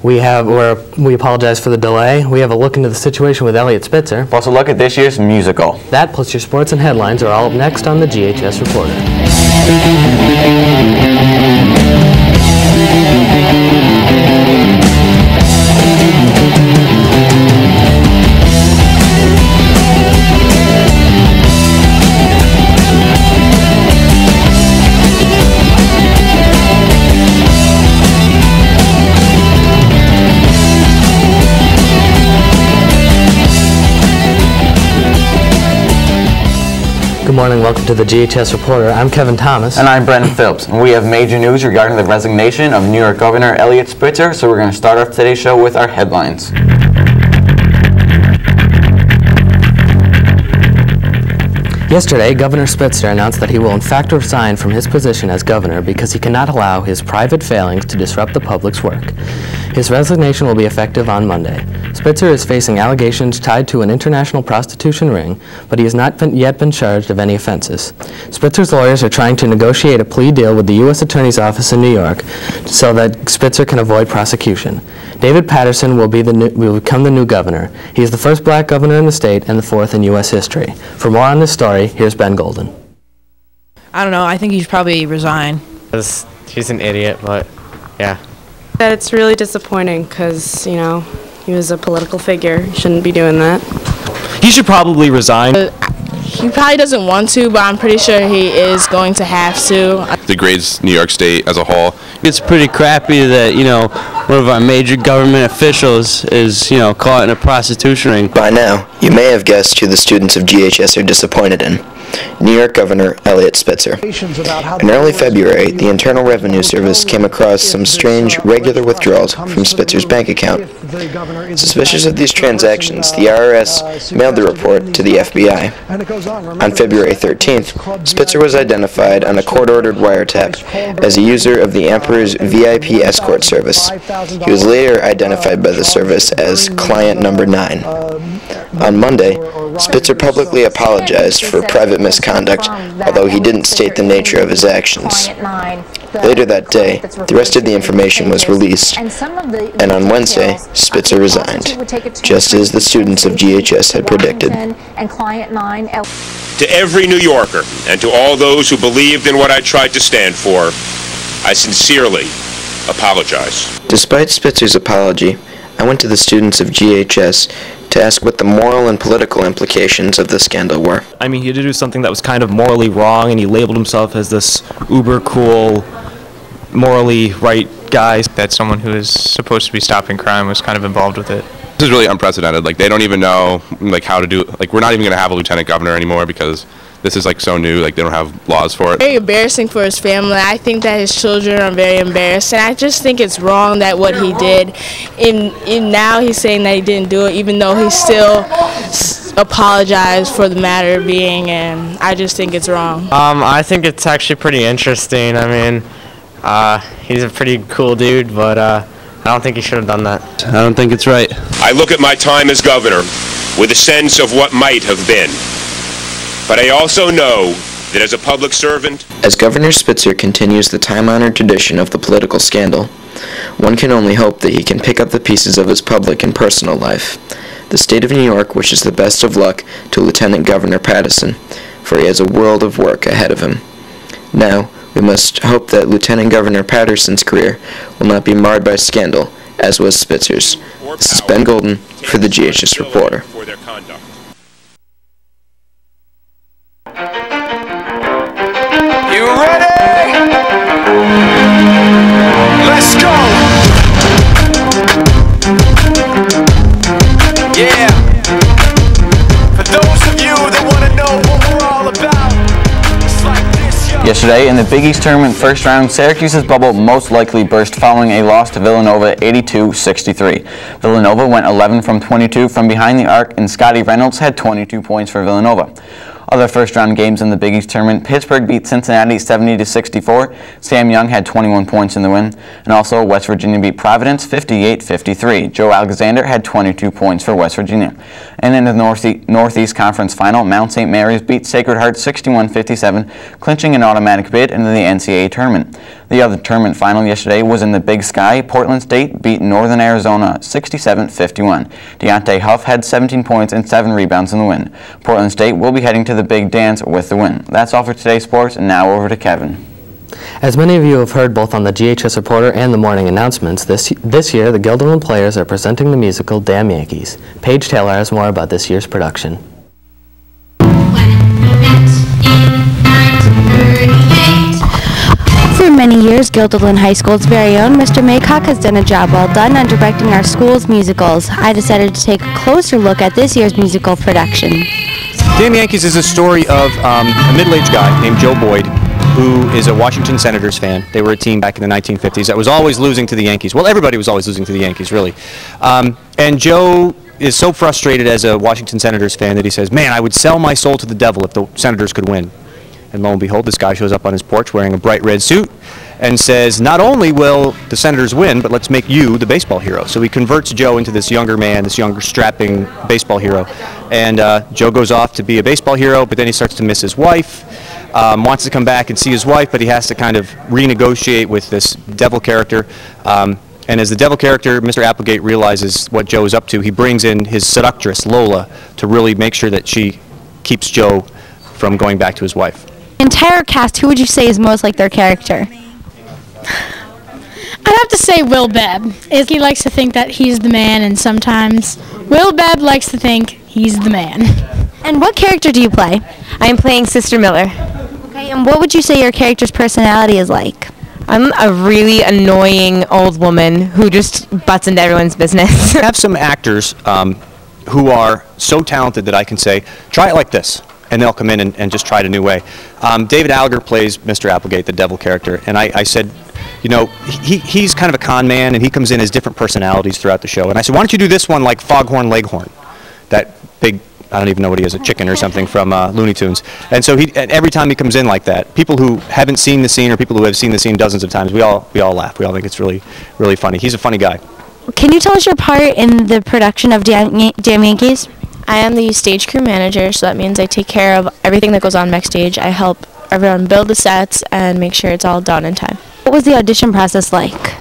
We apologize for the delay. We have a look into the situation with Elliot Spitzer. Plus a look at this year's musical. That plus your sports and headlines are all up next on the GHS Reporter. Good morning, welcome to the GHS Reporter. I'm Kevin Thomas. And I'm Brendan Phillips. And we have major news regarding the resignation of New York Governor Elliot Spitzer, so we're going to start off today's show with our headlines. Yesterday, Governor Spitzer announced that he will in fact resign from his position as governor because he cannot allow his private failings to disrupt the public's work. His resignation will be effective on Monday. Spitzer is facing allegations tied to an international prostitution ring, but he has not yet been charged of any offenses. Spitzer's lawyers are trying to negotiate a plea deal with the U.S. Attorney's Office in New York so that Spitzer can avoid prosecution. David Patterson will become the new governor. He is the first black governor in the state and the fourth in U.S. history. For more on this story, here's Ben Golden. I don't know. I think he should probably resign. He's an idiot, but yeah. That it's really disappointing because, you know, he was a political figure. He shouldn't be doing that. He should probably resign. He probably doesn't want to, but I'm pretty sure he is going to have to. Degrades New York State as a whole. It's pretty crappy that, you know, one of our major government officials is, you know, caught in a prostitution ring. By now, you may have guessed who the students of GHS are disappointed in. New York Governor Elliot Spitzer. In early February, the Internal Revenue Service came across some strange, regular withdrawals from Spitzer's bank account. Suspicious of these transactions, the IRS mailed the report to the FBI. On February 13th, Spitzer was identified on a court-ordered wiretap as a user of the Emperor's VIP escort service. He was later identified by the service as Client Number 9. On Monday, Spitzer publicly apologized for private misconduct, although he didn't state the nature of his actions. Later that day, the rest of the information was released, and on Wednesday, Spitzer resigned, just as the students of GHS had predicted. To every New Yorker, and to all those who believed in what I tried to stand for, I sincerely apologize. Despite Spitzer's apology, I went to the students of GHS to ask what the moral and political implications of the scandal were. I mean, he did do something that was kind of morally wrong, and he labeled himself as this uber cool, morally right guy. That someone who is supposed to be stopping crime was kind of involved with it. This is really unprecedented. Like, they don't even know, like, how to do, like, we're not even going to have a lieutenant governor anymore because this is, like, so new. Like, they don't have laws for it. Very embarrassing for his family. I think that his children are very embarrassed, and I just think it's wrong that what he did. And now he's saying that he didn't do it, even though he still apologized for the matter being, and I just think it's wrong. I think it's actually pretty interesting. I mean, he's a pretty cool dude, but I don't think he should have done that. I don't think it's right. I look at my time as governor with a sense of what might have been. But I also know that as a public servant... As Governor Spitzer continues the time-honored tradition of the political scandal, one can only hope that he can pick up the pieces of his public and personal life. The state of New York wishes the best of luck to Lieutenant Governor Patterson, for he has a world of work ahead of him. Now, we must hope that Lieutenant Governor Patterson's career will not be marred by scandal, as was Spitzer's. This is Ben Golden for the GHS Reporter. You ready? Let's go! Yeah! For those of you that want to know what we're all about, it's like this, yo. Yesterday, in the Big East Tournament first round, Syracuse's bubble most likely burst following a loss to Villanova 82-63. Villanova went 11 from 22 from behind the arc, and Scotty Reynolds had 22 points for Villanova. Other first-round games in the Big East Tournament, Pittsburgh beat Cincinnati 70-64. Sam Young had 21 points in the win. And also, West Virginia beat Providence 58-53. Joe Alexander had 22 points for West Virginia. And in the Northeast Conference Final, Mount St. Mary's beat Sacred Heart 61-57, clinching an automatic bid into the NCAA tournament. The The other tournament final yesterday was in the Big Sky. Portland State beat Northern Arizona 67-51. Deontay Huff had 17 points and 7 rebounds in the win. Portland State will be heading to the Big Dance with the win. That's all for today's sports, and now over to Kevin. As many of you have heard both on the GHS Reporter and the morning announcements, this year the Guilderland Players are presenting the musical Damn Yankees. Paige Taylor has more about this year's production. For many years, Guilderland High School's very own Mr. Maycock has done a job well done on directing our school's musicals. I decided to take a closer look at this year's musical production. Damn Yankees is a story of a middle-aged guy named Joe Boyd, who is a Washington Senators fan. They were a team back in the 1950s that was always losing to the Yankees. Well, everybody was always losing to the Yankees, really. And Joe is so frustrated as a Washington Senators fan that he says, man, I would sell my soul to the devil if the Senators could win. And lo and behold, this guy shows up on his porch wearing a bright red suit and says, not only will the Senators win, but let's make you the baseball hero. So he converts Joe into this younger man, this younger strapping baseball hero. And Joe goes off to be a baseball hero, but then he starts to miss his wife, wants to come back and see his wife, but he has to kind of renegotiate with this devil character. And as the devil character, Mr. Applegate, realizes what Joe is up to, he brings in his seductress, Lola, to really make sure that she keeps Joe from going back to his wife. Entire cast, who would you say is most like their character? I'd have to say Will Bebb. He likes to think that he's the man, and sometimes Will Bebb likes to think he's the man. And what character do you play? I am playing Sister Miller. Okay, and what would you say your character's personality is like? I'm a really annoying old woman who just butts into everyone's business. I have some actors who are so talented that I can say, try it like this. And they'll come in and just try it a new way. David Alger plays Mr. Applegate, the devil character, and I said, you know, he's kind of a con man, and he comes in as different personalities throughout the show. And I said, why don't you do this one like Foghorn Leghorn, that big, I don't even know what he is, a chicken or something from Looney Tunes. And so every time he comes in like that, people who haven't seen the scene or people who have seen the scene dozens of times, we all laugh. We all think it's really, really funny. He's a funny guy. Can you tell us your part in the production of Damn Yankees? I am the stage crew manager, so that means I take care of everything that goes on backstage. I help everyone build the sets and make sure it's all done in time. What was the audition process like?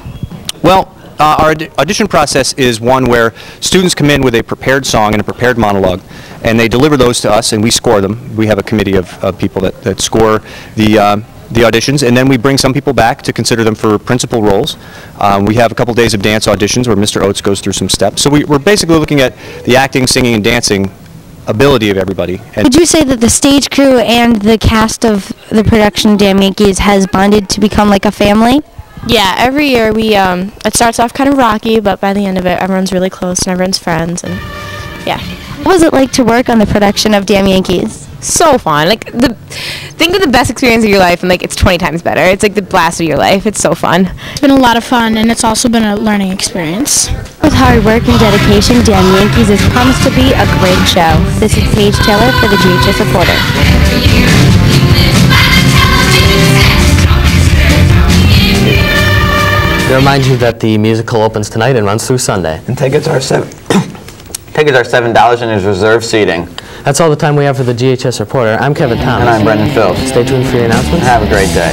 Well, our audition process is one where students come in with a prepared song and a prepared monologue, and they deliver those to us, and we score them. We have a committee of people that score the auditions, and then we bring some people back to consider them for principal roles. We have a couple days of dance auditions where Mr. Oates goes through some steps. So we're basically looking at the acting, singing, and dancing ability of everybody. And would you say that the stage crew and the cast of the production Damn Yankees has bonded to become like a family? Yeah, every year it starts off kind of rocky, but by the end of it, everyone's really close and everyone's friends, and yeah. What was it like to work on the production of Damn Yankees? So fun. Like, think of the best experience of your life, and like it's 20 times better. It's like the blast of your life. It's so fun. It's been a lot of fun, and it's also been a learning experience. With hard work and dedication, Damn Yankees is promised to be a great show. This is Paige Taylor for the GHS Reporter. We remind you that the musical opens tonight and runs through Sunday. And tickets are $7 and is reserved seating. That's all the time we have for the GHS Reporter. I'm Kevin Thomas. And I'm Brendan Phillips. Stay tuned for your announcements. Have a great day.